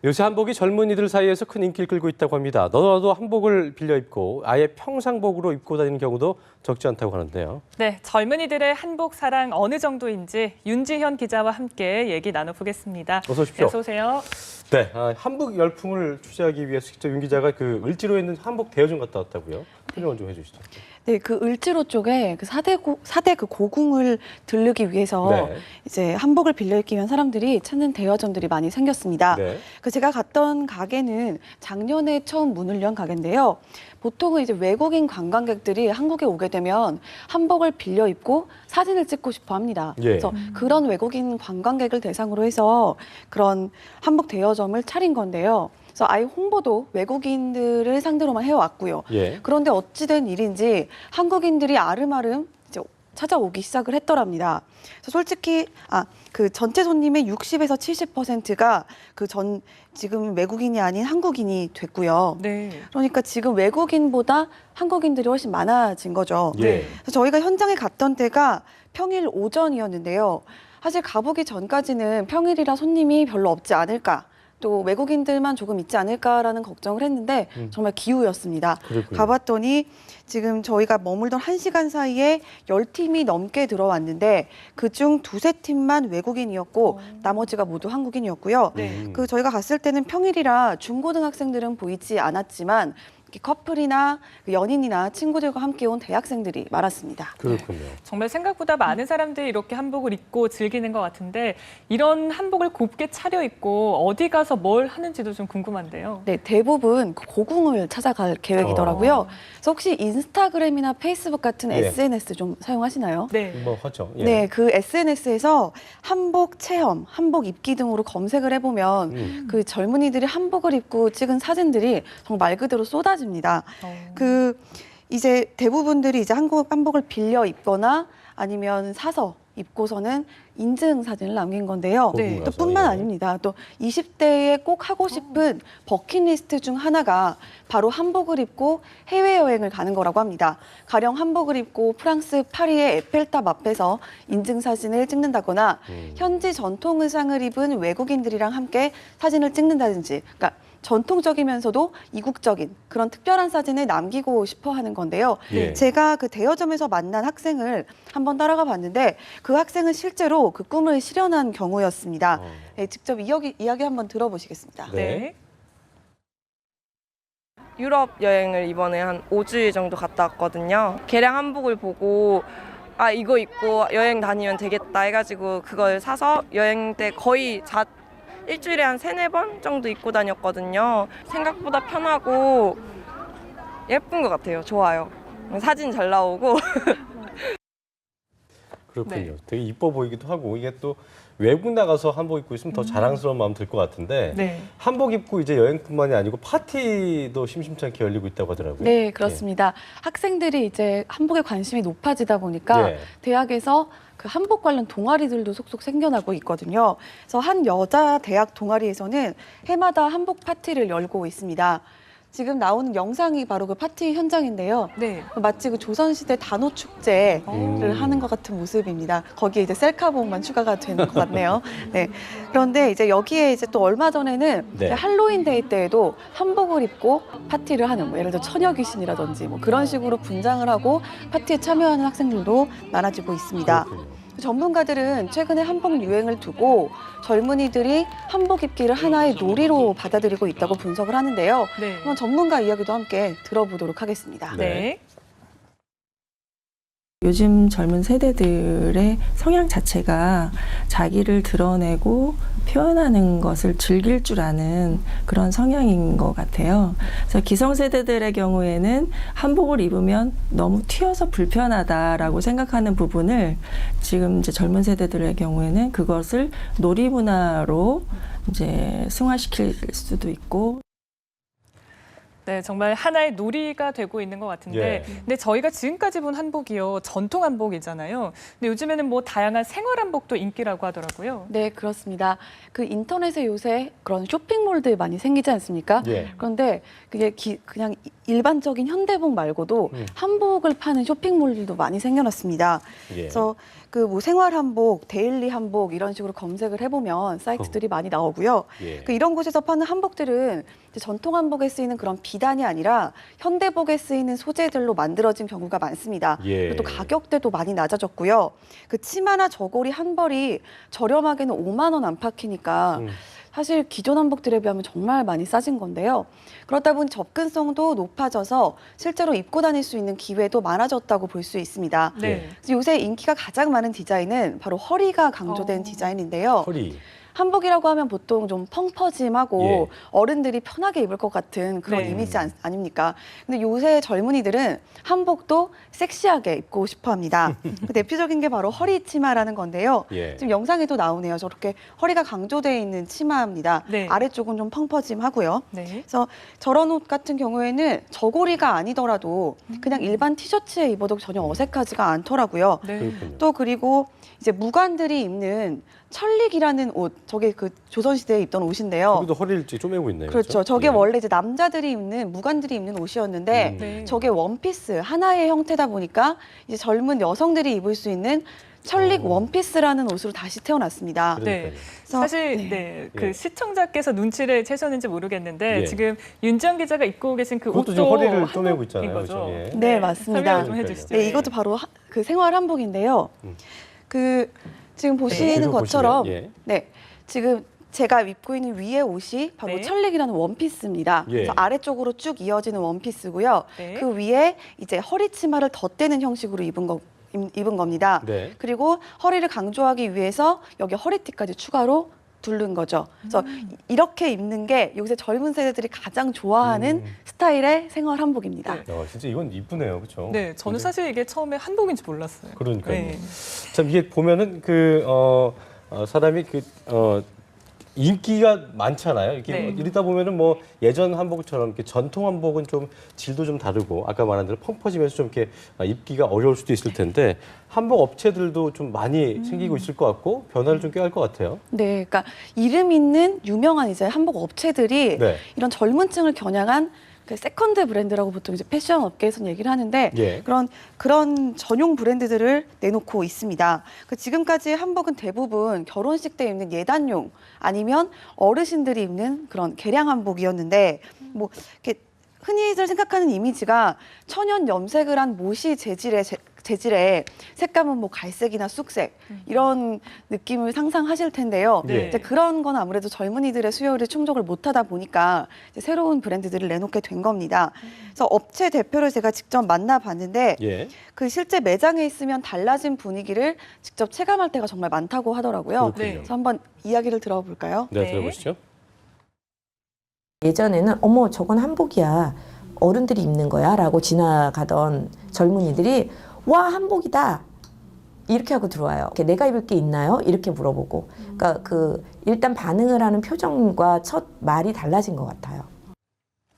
요새 한복이 젊은이들 사이에서 큰 인기를 끌고 있다고 합니다. 너도 한복을 빌려 입고 아예 평상복으로 입고 다니는 경우도 적지 않다고 하는데요. 네, 젊은이들의 한복 사랑 어느 정도인지 윤지현 기자와 함께 얘기 나눠보겠습니다. 어서 오십시오. 어서 오세요. 네, 한복 열풍을 취재하기 위해서 직접 윤 기자가 그 을지로에 있는 한복 대여점 갔다 왔다고요? 설명 좀 해주시죠. 네, 그 을지로 쪽에 그 4대 그 고궁을 들르기 위해서 네. 이제 한복을 빌려 입기 위한 사람들이 찾는 대여점들이 많이 생겼습니다. 네. 그 제가 갔던 가게는 작년에 처음 문을 연 가게인데요. 보통은 이제 외국인 관광객들이 한국에 오게 되면 한복을 빌려 입고 사진을 찍고 싶어 합니다. 예. 그래서 그런 외국인 관광객을 대상으로 해서 그런 한복 대여점을 차린 건데요. 그래서 아예 홍보도 외국인들을 상대로만 해왔고요. 예. 그런데 어찌된 일인지 한국인들이 아름아름 이제 찾아오기 시작을 했더랍니다. 그래서 솔직히 그 전체 손님의 60에서 70%가 지금 외국인이 아닌 한국인이 됐고요. 네. 그러니까 지금 외국인보다 한국인들이 훨씬 많아진 거죠. 예. 그래서 저희가 현장에 갔던 때가 평일 오전이었는데요. 사실 가보기 전까지는 평일이라 손님이 별로 없지 않을까, 또 외국인들만 조금 있지 않을까라는 걱정을 했는데 정말 기우였습니다. 그렇군요. 가봤더니 지금 저희가 머물던 1시간 사이에 10팀이 넘게 들어왔는데 그중 2~3팀만 외국인이었고 나머지가 모두 한국인이었고요. 네. 그 저희가 갔을 때는 평일이라 중고등학생들은 보이지 않았지만 커플이나 연인이나 친구들과 함께 온 대학생들이 많았습니다. 그렇군요. 정말 생각보다 많은 사람들이 이렇게 한복을 입고 즐기는 것 같은데 이런 한복을 곱게 차려입고 어디 가서 뭘 하는지도 좀 궁금한데요. 네, 대부분 고궁을 찾아갈 계획이더라고요. 그래서 혹시 인스타그램이나 페이스북 같은 예. SNS 좀 사용하시나요? 네. 뭐 하죠. 예. 네, 그 SNS에서 한복 체험, 한복 입기 등으로 검색을 해보면 그 젊은이들이 한복을 입고 찍은 사진들이 정말 말 그대로 쏟아집니다. 그 이제 대부분들이 이제 한복을 빌려 입거나 아니면 사서 입고서는 인증 사진을 남긴 건데요. 네. 또 뿐만 예. 아닙니다. 또 20대에 꼭 하고 싶은 버킷리스트 중 하나가 바로 한복을 입고 해외여행을 가는 거라고 합니다. 가령 한복을 입고 프랑스 파리의 에펠탑 앞에서 인증 사진을 찍는다거나 현지 전통 의상을 입은 외국인들이랑 함께 사진을 찍는다든지, 그러니까 전통적이면서도 이국적인 그런 특별한 사진을 남기고 싶어 하는 건데요. 예. 제가 그 대여점에서 만난 학생을 한번 따라가 봤는데 그 학생은 실제로 그 꿈을 실현한 경우였습니다. 네, 직접 이야기 한번 들어보시겠습니다. 네. 유럽 여행을 이번에 한 5주일 정도 갔다 왔거든요. 개량 한복을 보고 이거 입고 여행 다니면 되겠다 해가지고 그걸 사서 여행 때 거의 일주일에 한 3~4번 정도 입고 다녔거든요. 생각보다 편하고 예쁜 것 같아요. 좋아요. 사진 잘 나오고. 그렇군요. 네. 되게 이뻐 보이기도 하고 이게 또 외국 나가서 한복 입고 있으면 더 자랑스러운 마음 들 것 같은데 네. 한복 입고 이제 여행뿐만이 아니고 파티도 심심치 않게 열리고 있다고 하더라고요. 네, 그렇습니다. 학생들이 이제 한복에 관심이 높아지다 보니까 예. 대학에서 그 한복 관련 동아리들도 속속 생겨나고 있거든요. 그래서 한 여자 대학 동아리에서는 해마다 한복 파티를 열고 있습니다. 지금 나오는 영상이 바로 그 파티 현장인데요. 네. 마치 그 조선시대 단오축제를 하는 것 같은 모습입니다. 거기에 이제 셀카봉만 추가가 되는 것 같네요. 네. 그런데 이제 여기에 이제 또 얼마 전에는 네. 할로윈 데이 때에도 한복을 입고 파티를 하는, 뭐 예를 들어 처녀 귀신이라든지 뭐 그런 식으로 분장을 하고 파티에 참여하는 학생들도 많아지고 있습니다. 그렇군요. 전문가들은 최근에 한복 유행을 두고 젊은이들이 한복 입기를 하나의 놀이로 받아들이고 있다고 분석을 하는데요. 네. 한번 전문가 이야기도 함께 들어보도록 하겠습니다. 네. 요즘 젊은 세대들의 성향 자체가 자기를 드러내고 표현하는 것을 즐길 줄 아는 그런 성향인 것 같아요. 그래서 기성세대들의 경우에는 한복을 입으면 너무 튀어서 불편하다라고 생각하는 부분을 지금 이제 젊은 세대들의 경우에는 그것을 놀이문화로 이제 승화시킬 수도 있고. 네, 정말 하나의 놀이가 되고 있는 것 같은데, 예. 근데 저희가 지금까지 본 한복이요, 전통 한복이잖아요. 근데 요즘에는 뭐 다양한 생활 한복도 인기라고 하더라고요. 네, 그렇습니다. 그 인터넷에 요새 그런 쇼핑몰들 많이 생기지 않습니까? 예. 그런데 그게 그냥 일반적인 현대복 말고도 한복을 파는 쇼핑몰들도 많이 생겨났습니다. 예. 그래서 그 뭐 생활 한복, 데일리 한복 이런 식으로 검색을 해보면 사이트들이 많이 나오고요. 예. 그 이런 곳에서 파는 한복들은 이제 전통 한복에 쓰이는 그런 비단이 아니라 현대복에 쓰이는 소재들로 만들어진 경우가 많습니다. 예. 그리고 또 가격대도 많이 낮아졌고요. 그 치마나 저고리 한 벌이 저렴하게는 5만 원 안팎이니까 사실 기존 한복들에 비하면 정말 많이 싸진 건데요. 그렇다 보니 접근성도 높아져서 실제로 입고 다닐 수 있는 기회도 많아졌다고 볼 수 있습니다. 네. 그래서 요새 인기가 가장 많은 디자인은 바로 허리가 강조된 디자인인데요. 허리. 한복이라고 하면 보통 좀 펑퍼짐하고 예. 어른들이 편하게 입을 것 같은 그런 네. 이미지 아닙니까? 근데 요새 젊은이들은 한복도 섹시하게 입고 싶어 합니다. 그 대표적인 게 바로 허리 치마라는 건데요. 예. 지금 영상에도 나오네요. 저렇게 허리가 강조되어 있는 치마입니다. 네. 아래쪽은 좀 펑퍼짐하고요. 네. 그래서 저런 옷 같은 경우에는 저고리가 아니더라도 그냥 일반 티셔츠에 입어도 전혀 어색하지가 않더라고요. 네. 그렇군요. 또 그리고 이제 무관들이 입는 천릭이라는 옷, 저게 그 조선시대에 입던 옷인데요. 저기도 허리를 쪼매고 있네요. 그렇죠. 저게 예. 원래 이제 남자들이 입는, 무관들이 입는 옷이었는데 네. 저게 원피스, 하나의 형태다 보니까 이제 젊은 여성들이 입을 수 있는 천릭 원피스라는 옷으로 다시 태어났습니다. 그러니까요. 네. 그래서 사실 네. 네, 그 예. 시청자께서 눈치를 채셨는지 모르겠는데 예. 지금 윤지영 기자가 입고 계신 그 그것도 옷도 지금 허리를 한복인 쪼매고 있잖아요. 거죠. 그죠? 예. 네, 맞습니다. 설명 좀 해주시죠. 네, 이것도 바로 그 생활 한복인데요. 그 지금 보시는 지금 것처럼 보시면, 예. 네, 지금 제가 입고 있는 위에 옷이 바로 네. 천릭이라는 원피스입니다. 예. 그래서 아래쪽으로 쭉 이어지는 원피스고요. 네. 그 위에 이제 허리 치마를 덧대는 형식으로 입은 겁니다. 네. 그리고 허리를 강조하기 위해서 여기 허리띠까지 추가로 두른 거죠. 그래서 이렇게 입는 게 요새 젊은 세대들이 가장 좋아하는 스타일의 생활 한복입니다. 네. 야, 진짜 이건 이쁘네요. 그렇죠? 네, 저는 사실 이게 처음에 한복인지 몰랐어요. 그러니까요. 네. 참 이게 보면은 사람이 인기가 많잖아요. 이렇게 네. 이러다 보면은 뭐 예전 한복처럼 이렇게 전통 한복은 좀 질도 좀 다르고 아까 말한 대로 펑퍼지면서 좀 이렇게 입기가 어려울 수도 있을 텐데 한복 업체들도 좀 많이 생기고 있을 것 같고 변화를 좀 꾀할 것 같아요. 네, 그러니까 이름 있는 유명한 이제 한복 업체들이 네. 이런 젊은 층을 겨냥한 그 세컨드 브랜드라고 보통 이제 패션 업계에서는 얘기를 하는데 예. 그런 전용 브랜드들을 내놓고 있습니다. 그 지금까지 한복은 대부분 결혼식 때 입는 예단용 아니면 어르신들이 입는 그런 개량 한복이었는데 뭐 이렇게 흔히들 생각하는 이미지가 천연 염색을 한 모시 재질의 색감은 뭐 갈색이나 쑥색 이런 느낌을 상상하실 텐데요. 네. 이제 그런 건 아무래도 젊은이들의 수요를 충족을 못하다 보니까 이제 새로운 브랜드들을 내놓게 된 겁니다. 그래서 업체 대표를 제가 직접 만나봤는데 예. 그 실제 매장에 있으면 달라진 분위기를 직접 체감할 때가 정말 많다고 하더라고요. 그렇군요. 그래서 한번 이야기를 들어볼까요? 네, 네. 들어보시죠. 예전에는 어머 저건 한복이야 어른들이 입는 거야 라고 지나가던 젊은이들이 와 한복이다 이렇게 하고 들어와요. 이렇게 내가 입을 게 있나요? 이렇게 물어보고 그러니까 그 일단 반응을 하는 표정과 첫 말이 달라진 것 같아요.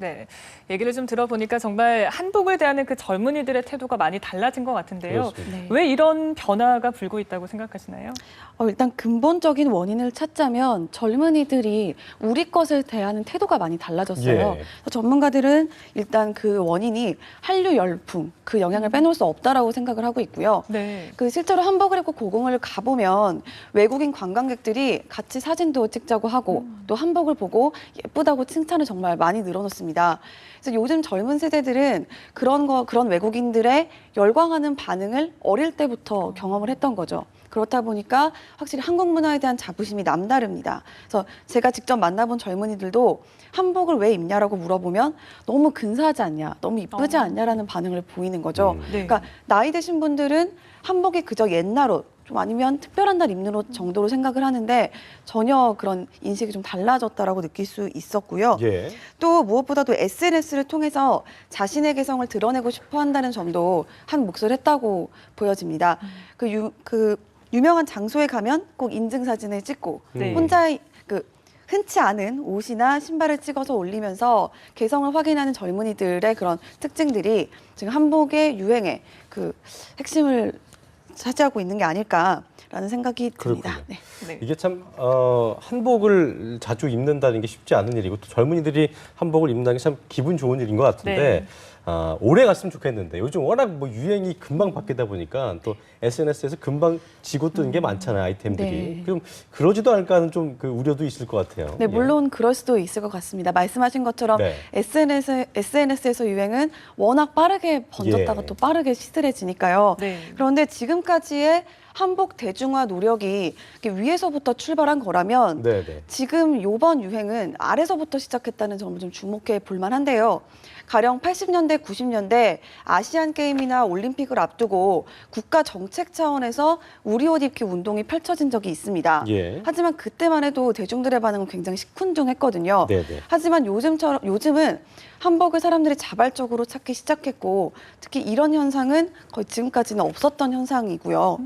네, 얘기를 좀 들어보니까 정말 한복을 대하는 그 젊은이들의 태도가 많이 달라진 것 같은데요. 그렇습니다. 네. 왜 이런 변화가 불고 있다고 생각하시나요? 일단 근본적인 원인을 찾자면 젊은이들이 우리 것을 대하는 태도가 많이 달라졌어요. 예. 그래서 전문가들은 일단 그 원인이 한류 열풍, 그 영향을 빼놓을 수 없다라고 생각을 하고 있고요. 네. 그 실제로 한복을 입고 고궁을 가보면 외국인 관광객들이 같이 사진도 찍자고 하고 또 한복을 보고 예쁘다고 칭찬을 정말 많이 늘어놓습니다. 그래서 요즘 젊은 세대들은 그런 외국인들의 열광하는 반응을 어릴 때부터 경험을 했던 거죠. 그렇다 보니까 확실히 한국 문화에 대한 자부심이 남다릅니다. 그래서 제가 직접 만나본 젊은이들도 한복을 왜 입냐라고 물어보면 너무 근사하지 않냐, 너무 이쁘지 않냐라는 반응을 보이는 거죠. 네. 그러니까 나이 드신 분들은 한복이 그저 옛날 옷, 좀 아니면 특별한 날 입는 옷 정도로 생각을 하는데 전혀 그런 인식이 좀 달라졌다라고 느낄 수 있었고요. 예. 또 무엇보다도 SNS를 통해서 자신의 개성을 드러내고 싶어 한다는 점도 한 몫을 했다고 보여집니다. 그 유명한 장소에 가면 꼭 인증 사진을 찍고 네. 혼자 흔치 않은 옷이나 신발을 찍어서 올리면서 개성을 확인하는 젊은이들의 그런 특징들이 지금 한복의 유행의 그 핵심을 차지하고 있는 게 아닐까라는 생각이 듭니다. 그렇군요. 네. 네. 이게 참 한복을 자주 입는다는 게 쉽지 않은 일이고 또 젊은이들이 한복을 입는다는 게 참 기분 좋은 일인 것 같은데 네. 오래 갔으면 좋겠는데 요즘 워낙 뭐 유행이 금방 바뀌다 보니까 또 SNS에서 금방 지고 뜨는 게 많잖아요, 아이템들이. 네. 그럼 그러지도 않을까 하는 좀 그 우려도 있을 것 같아요. 네, 물론 그럴 수도 있을 것 같습니다. 말씀하신 것처럼 네. SNS에서 유행은 워낙 빠르게 번졌다가 예. 또 빠르게 시들해지니까요. 네. 그런데 지금까지의 한복 대중화 노력이 이렇게 위에서부터 출발한 거라면 네, 네. 지금 요번 유행은 아래서부터 시작했다는 점을 좀 주목해 볼 만한데요. 가령 80년대, 90년대 아시안 게임이나 올림픽을 앞두고 국가 정책 차원에서 우리 옷 입기 운동이 펼쳐진 적이 있습니다. 예. 하지만 그때만 해도 대중들의 반응은 굉장히 시큰둥했거든요. 네, 네. 하지만 요즘은 한복을 사람들이 자발적으로 찾기 시작했고 특히 이런 현상은 거의 지금까지는 없었던 현상이고요.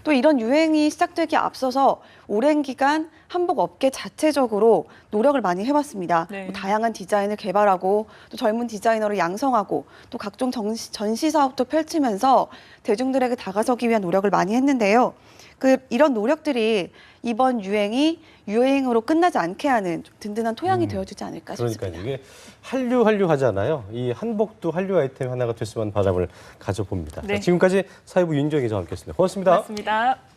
또 이런 유행이 시작되기 앞서서 오랜 기간 한복 업계 자체적으로 노력을 많이 해왔습니다. 네. 뭐 다양한 디자인을 개발하고 또 젊은 디자이너를 양성하고 또 각종 전시 사업도 펼치면서 대중들에게 다가서기 위한 노력을 많이 했는데요. 이런 노력들이 이번 유행이 유행으로 끝나지 않게 하는 좀 든든한 토양이 되어주지 않을까 싶습니다. 그러니까 이게 한류 하잖아요. 이 한복도 한류 아이템 하나가 됐으면 바람을 가져봅니다. 네. 자, 지금까지 사회부 윤정희 기자와 함께했습니다. 고맙습니다. 고맙습니다.